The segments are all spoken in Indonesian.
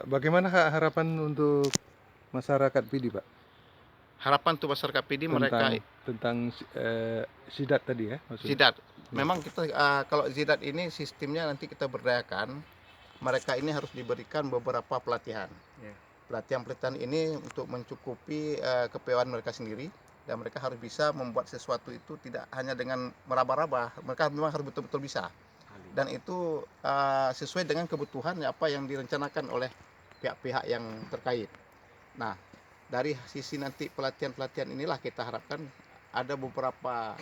Bagaimana harapan untuk masyarakat PD, Pak? Harapan untuk masyarakat PD mereka Tentang Sidat tadi ya maksudnya? Zidat. Memang kita kalau Zidat ini sistemnya nanti kita berdayakan, mereka ini harus diberikan beberapa pelatihan. Pelatihan-pelatihan ini untuk mencukupi kepewanan mereka sendiri, dan mereka harus bisa membuat sesuatu itu tidak hanya dengan meraba-raba, mereka memang harus betul-betul bisa. Dan itu sesuai dengan kebutuhan apa yang direncanakan oleh pihak-pihak yang terkait. Nah, dari sisi nanti pelatihan-pelatihan inilah kita harapkan ada beberapa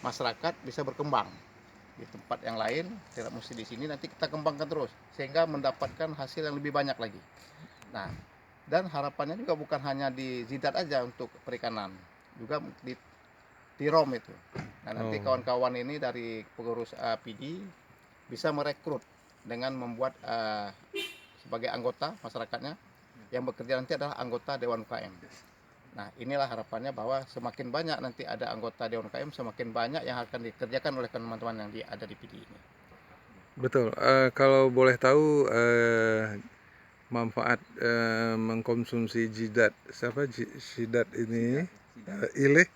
masyarakat bisa berkembang di tempat yang lain, tidak mesti di sini, nanti kita kembangkan terus sehingga mendapatkan hasil yang lebih banyak lagi. Nah, dan harapannya juga bukan hanya di Zidat aja untuk perikanan, juga di ROM itu. Nah, nanti kawan-kawan ini dari pengurus PD bisa merekrut dengan membuat sebagai anggota masyarakatnya yang bekerja nanti adalah anggota Dewan UKM. Nah, inilah harapannya bahwa semakin banyak nanti ada anggota Dewan UKM, semakin banyak yang akan dikerjakan oleh teman-teman yang ada di PD ini. Betul. Kalau boleh tahu manfaat mengkonsumsi Sidat ini, ilih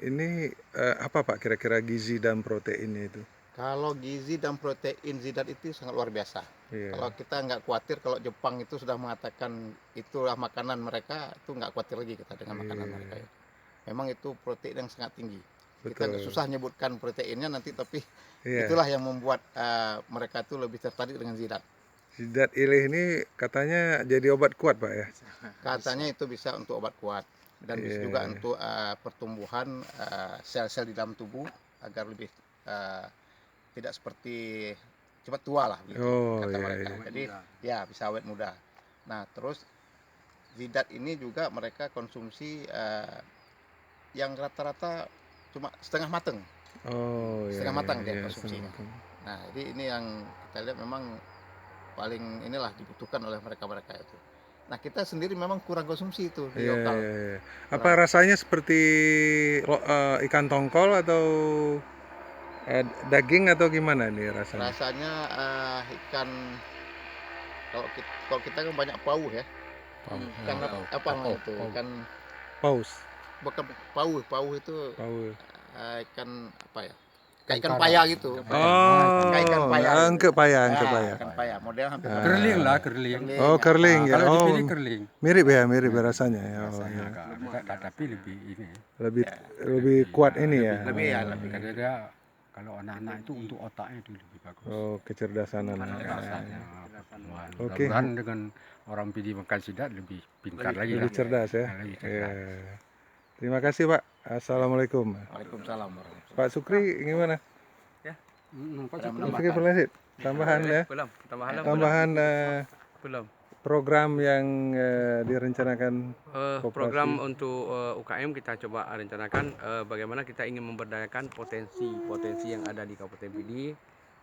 ini apa Pak kira-kira gizi dan proteinnya itu? Kalau gizi dan protein Zidat itu sangat luar biasa. Kalau kita nggak khawatir, kalau Jepang itu sudah mengatakan itulah makanan mereka, itu nggak khawatir lagi kita dengan makanan mereka. Memang itu protein yang sangat tinggi. Kita nggak susah nyebutkan proteinnya nanti, tapi itulah yang membuat mereka itu lebih tertarik dengan Zidat. Zidat ilih ini katanya jadi obat kuat Pak ya? Katanya itu bisa untuk obat kuat dan bisa juga untuk pertumbuhan sel-sel di dalam tubuh agar lebih tidak seperti cepat tua lah gitu, kata mereka. Jadi ya bisa awet muda. Nah, terus Zidat ini juga mereka konsumsi yang rata-rata cuma setengah mateng. Setengah matang dia konsumsinya. Nah, jadi ini yang kita lihat memang paling inilah dibutuhkan oleh mereka-mereka itu. Nah, kita sendiri memang kurang konsumsi itu di lokal. Apa rasanya seperti ikan tongkol atau daging atau gimana nih rasanya? Rasanya ikan, kalau kita kan banyak pauh ya. Ikan apa namanya itu? Ikan paus. bukan pauh itu ikan apa ya? Kayak ikan paya gitu. Kayak ikan paya. angke paya. Ikan paya. Model hampir Kerling lah, kerling. Oh, kerling ya. Kalau dipilih kerling. Mirip rasanya. Rasanya agak, tapi lebih ini. Lebih kuat ini ya. Lebih ya, Karena dia kalau anak-anak itu untuk otaknya itu lebih bagus. Oh, kecerdasan anak. Mudah-mudahan dengan orang PD makan Sidat lebih pintar lagi. Lebih cerdas ya. Lebih cerdas. Terima kasih Pak. Assalamualaikum. Waalaikumsalam. Pak Sukri gimana? Sukri Pelesit. Tambahan ya. Tambahan program yang direncanakan program untuk UKM kita coba rencanakan bagaimana kita ingin memberdayakan potensi yang ada di Kabupaten PD